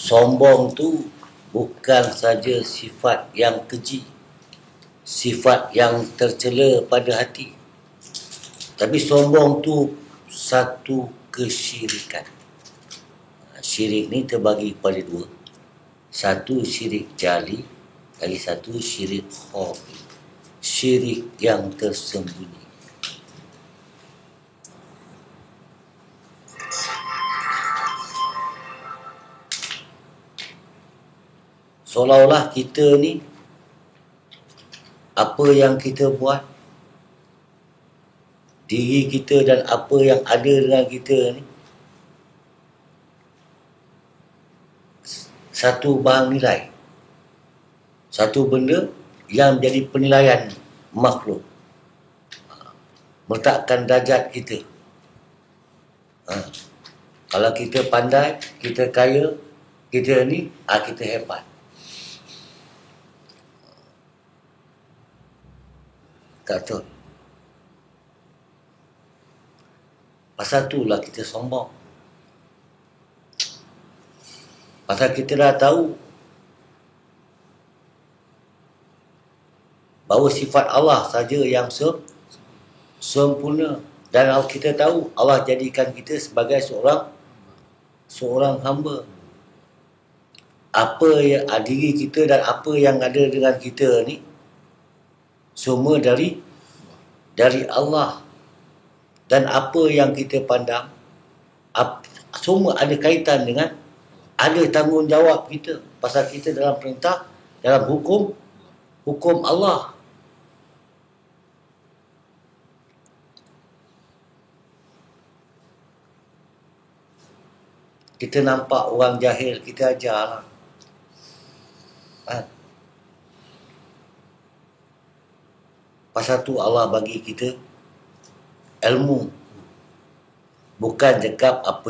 sombong tu bukan saja sifat yang keji, sifat yang tercela pada hati, tapi sombong tu satu kesyirikan. Syirik ni terbagi kepada dua. Satu syirik jali, lagi satu syirik khafi, syirik yang tersembunyi. Seolah-olah kita ni, apa yang kita buat, diri kita dan apa yang ada dengan kita ni, satu barang nilai, satu benda yang menjadi penilaian makhluk, meletakkan darjat kita. Kalau kita pandai, kita kaya, kita ni, kita hebat. Tak betul. Pasal itulah kita sombong. Pasal kita dah tahu bahawa sifat Allah saja yang sempurna. Dan kita tahu Allah jadikan kita sebagai seorang hamba. Apa yang diri kita dan apa yang ada dengan kita ni semua dari Allah. Dan apa yang kita pandang semua ada kaitan dengan, ada tanggungjawab kita. Pasal kita dalam perintah, dalam hukum Allah. Kita nampak orang jahil, kita ajarlah. Pasal tu Allah bagi kita ilmu. Bukan cakap apa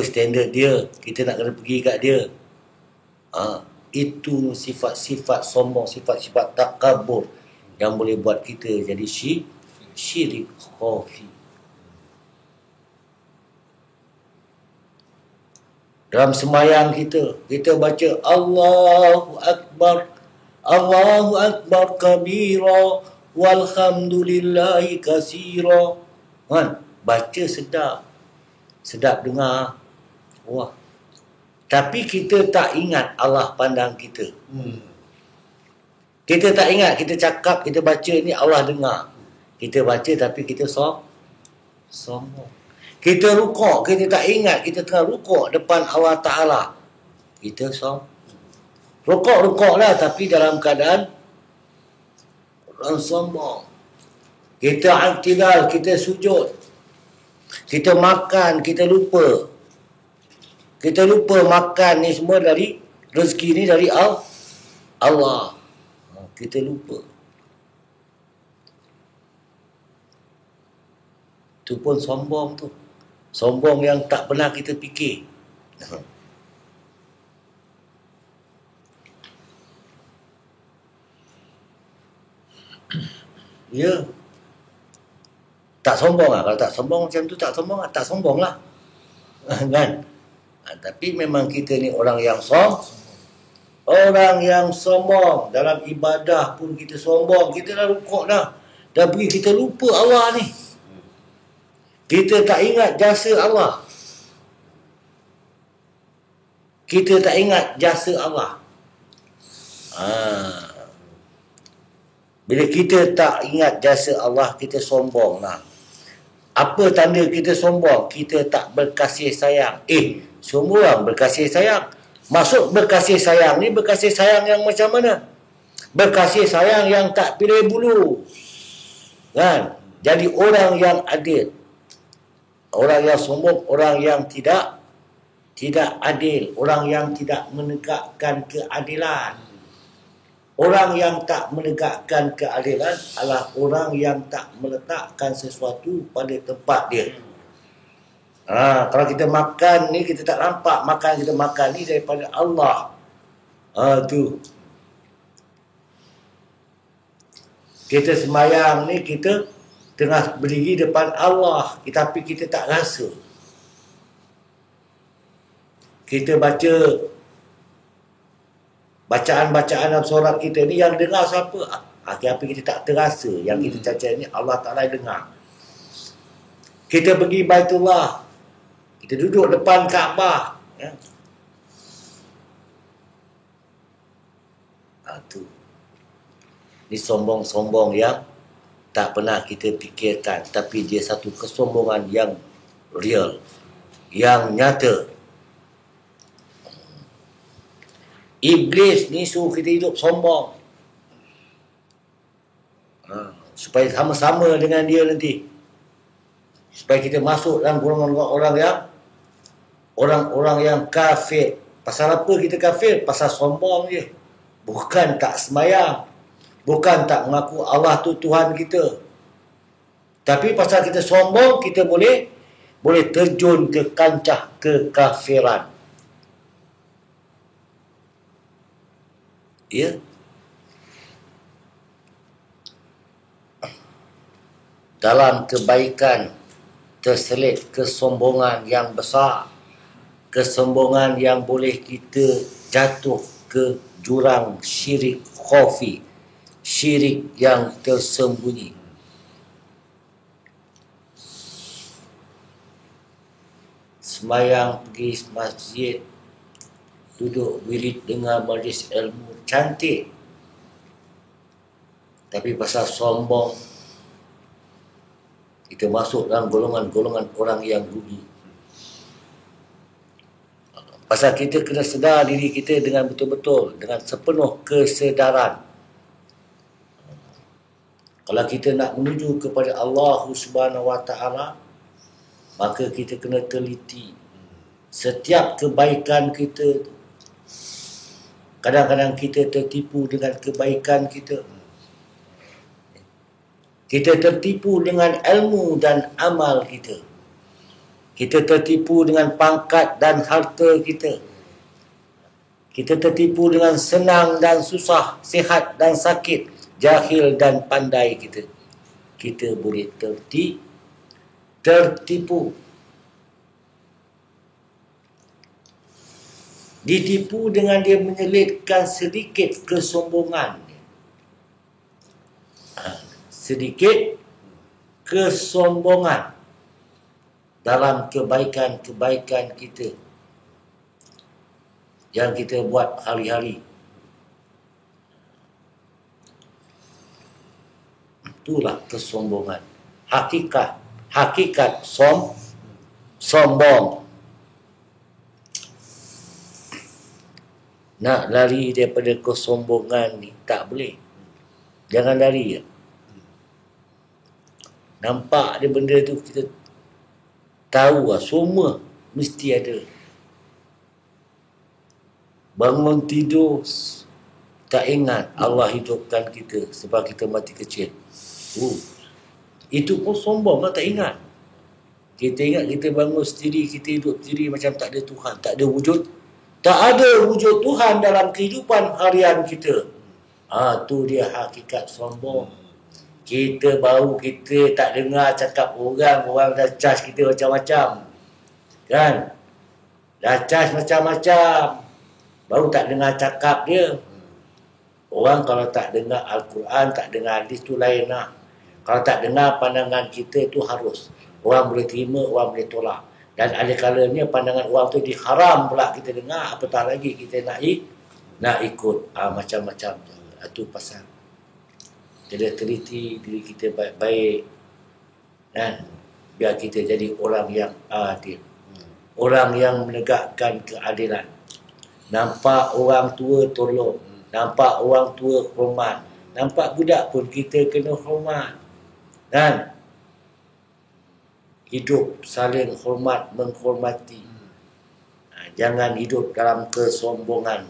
standard dia, kita nak kena pergi kat dia. Itu sifat-sifat sombong, sifat-sifat takabur yang boleh buat kita jadi syirik khafi. Dalam sembahyang kita baca Allahu Akbar, Allahu Akbar kabira, walhamdulillahi kasira. Baca sedap dengar. Wah. Tapi kita tak ingat Allah pandang kita. Kita tak ingat, kita cakap, kita baca ni Allah dengar. Kita baca tapi kita sombong. Kita rukuk, kita tak ingat kita tengah rukuk depan Allah Ta'ala. Kita rukuk lah, tapi dalam keadaan orang sombong. Kita i'tidal, kita sujud. Kita makan, kita lupa. Kita lupa makan ni semua dari, rezeki ni dari Allah. Kita lupa. Itu pun sombong tu. Sombong yang tak pernah kita fikir. Ya. Tak sombong lah. Kalau tak sombong macam tu, tak sombong lah. Tak sombong lah. Kan? Tapi memang kita ni orang yang sombong. Dalam ibadah pun kita sombong. Kita dah rukuk dah. Dah pergi, kita lupa Allah ni. Kita tak ingat jasa Allah. Kita tak ingat jasa Allah. Bila kita tak ingat jasa Allah, kita sombong lah. Apa tanda kita sombong? Kita tak berkasih sayang. Semua orang berkasih sayang. Maksud berkasih sayang ni, berkasih sayang yang macam mana? Berkasih sayang yang tak pilih bulu. Kan? Jadi orang yang adil. Orang yang sombong, orang yang tidak adil. Orang yang tidak menegakkan keadilan. Orang yang tak menegakkan keadilan adalah orang yang tak meletakkan sesuatu pada tempat dia. Kalau kita makan ni, kita tak nampak makan kita makan ni daripada Allah. Tu. Kita sembahyang ni, kita tengah berdiri depan Allah, tapi kita tak rasa. Kita baca bacaan-bacaan dalam solat kita ni, yang dengar siapa? Apa kita tak terasa. Yang kita cacat ni Allah Ta'ala dengar. Kita pergi Baitullah, kita duduk depan Kaabah, ya. Tu. Ni sombong-sombong yang tak pernah kita fikirkan, tapi dia satu kesombongan yang real, yang nyata. Iblis ni suruh kita hidup sombong, supaya sama-sama dengan dia nanti, supaya kita masuk dalam golongan orang yang kafir. Pasal apa kita kafir? Pasal sombong je. Bukan tak sembahyang, bukan tak mengaku Allah tu Tuhan kita, tapi pasal kita sombong, kita boleh terjun ke kancah kekafiran. Ya. Dalam kebaikan terselit kesombongan yang besar, kesombongan yang boleh kita jatuh ke jurang syirik khafi, syirik yang tersembunyi. Sembahyang, pergi masjid, duduk wirid, dengar majlis ilmu, cantik, tapi pasal sombong, kita masuk dalam golongan orang yang rugi. Pasal kita kena sedar diri kita dengan betul-betul, dengan sepenuh kesedaran. Kalau kita nak menuju kepada Allah Subhanahu Wa Taala, maka kita kena teliti setiap kebaikan kita. Kadang-kadang kita tertipu dengan kebaikan kita. Kita tertipu dengan ilmu dan amal kita. Kita tertipu dengan pangkat dan harta kita. Kita tertipu dengan senang dan susah, sihat dan sakit, jahil dan pandai kita. Kita boleh tertipu. Ditipu dengan dia menyelitkan sedikit kesombongan. Sedikit kesombongan dalam kebaikan-kebaikan kita yang kita buat hari-hari. Itulah kesombongan. Hakikat sombong. Nak lari daripada kesombongan ni tak boleh. Jangan lari. Nampak dia benda tu, kita tahu lah, semua mesti ada. Bangun tidur, tak ingat Allah hidupkan kita sebab kita mati kecil. Itu pun sombong lah, tak ingat. Kita ingat kita bangun sendiri, kita hidup sendiri macam tak ada Tuhan, tak ada wujud. Tak ada wujud Tuhan dalam kehidupan harian kita. Tu dia hakikat sombong. Kita tak dengar cakap orang dah charge kita macam-macam. Kan? Dah charge macam-macam, baru tak dengar cakap dia. Orang kalau tak dengar Al-Quran, tak dengar hadis tu lain lah. Kalau tak dengar pandangan kita tu harus. Orang boleh terima, orang boleh tolak. Dan ada kalanya pandangan orang tu diharam pula kita dengar, apatah lagi kita nak ikut. Macam-macam. Itu pasal kita teliti diri kita baik-baik, kan? Biar kita jadi orang yang adil, orang yang menegakkan keadilan. Nampak orang tua tolong, nampak orang tua hormat, nampak budak pun kita kena hormat, kan? Hidup saling hormat menghormati. Jangan hidup dalam kesombongan.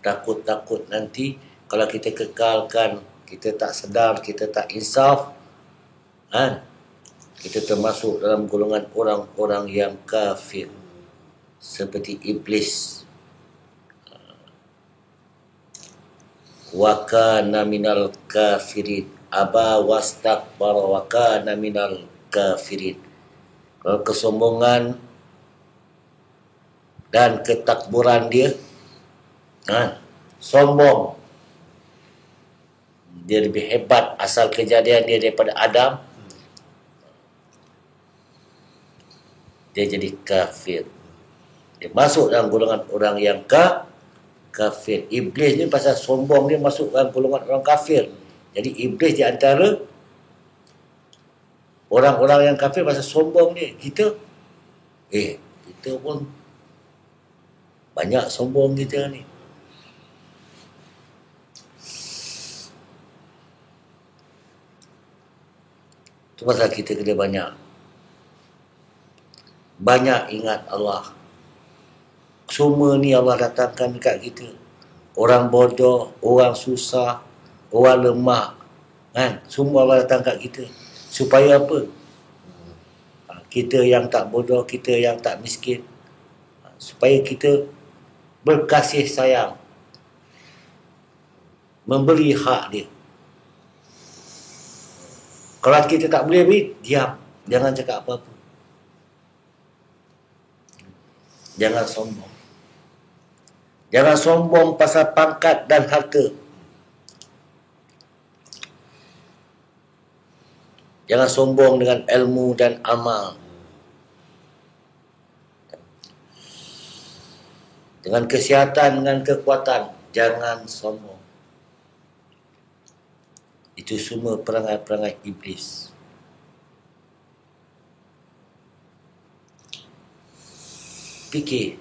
Takut-takut nanti kalau kita kekalkan, kita tak sedar, kita tak insaf, kan? Kita termasuk dalam golongan orang-orang yang kafir, seperti iblis. Wa kana minal kafirin, aba wastakbara wa kana minal kafirin. Kalau kesombongan dan ketakburan dia, sombong. Dia lebih hebat, asal kejadian dia daripada Adam, dia jadi kafir. Dia masuk dalam golongan orang yang kafir. Iblis ni pasal sombong dia masuk dalam golongan orang kafir. Jadi iblis di antara orang-orang yang kafir pasal sombong dia. Kita pun banyak sombong kita ni. Itu pasal kita kena banyak ingat Allah. Semua ni Allah datangkan dekat kita. Orang bodoh, orang susah, orang lemah, kan? Semua Allah datang kat kita. Supaya apa? Kita yang tak bodoh, kita yang tak miskin, supaya kita berkasih sayang, memberi hak dia. Kalau kita tak boleh beri, diam. Jangan cakap apa-apa. Jangan sombong. Jangan sombong pasal pangkat dan harta. Jangan sombong dengan ilmu dan amal. Dengan kesihatan, dengan kekuatan. Jangan sombong. Itu semua perangai-perangai iblis. Fikir.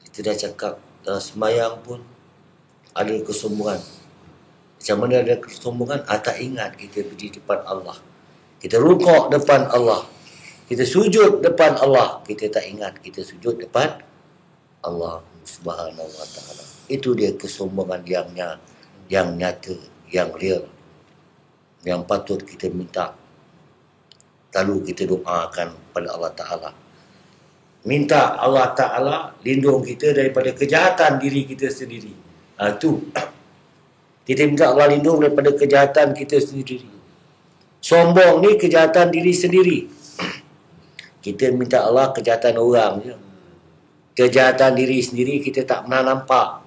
Kita dah cakap dalam sembahyang pun ada kesombongan. Macam mana ada kesombongan? Tak ingat kita berdiri depan Allah. Kita rukuk depan Allah. Kita sujud depan Allah. Kita tak ingat kita sujud depan Allah Subhanahu wa ta'ala. Itu dia kesombongan yang nyata, yang real, yang patut kita minta. Lalu kita doakan pada Allah Ta'ala. Minta Allah Ta'ala lindung kita daripada kejahatan diri kita sendiri. Itu. Kita minta Allah lindung daripada kejahatan kita sendiri. Sombong ni kejahatan diri sendiri. Kita minta Allah kejahatan orang je. Kejahatan diri sendiri kita tak pernah nampak.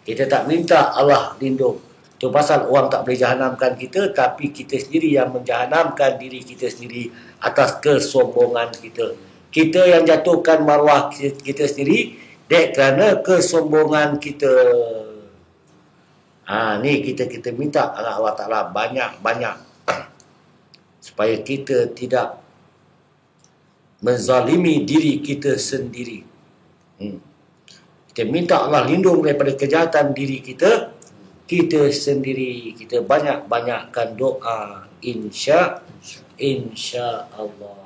Kita tak minta Allah lindung. Itu pasal orang tak boleh jahanamkan kita, tapi kita sendiri yang menjahanamkan diri kita sendiri atas kesombongan kita. Kita yang jatuhkan maruah kita sendiri kerana kesombongan kita. Ni kita minta Allah Ta'ala banyak-banyak supaya kita tidak menzalimi diri kita sendiri. Kita minta Allah lindung daripada kejahatan diri kita sendiri. Kita banyak-banyakkan doa, insya Allah.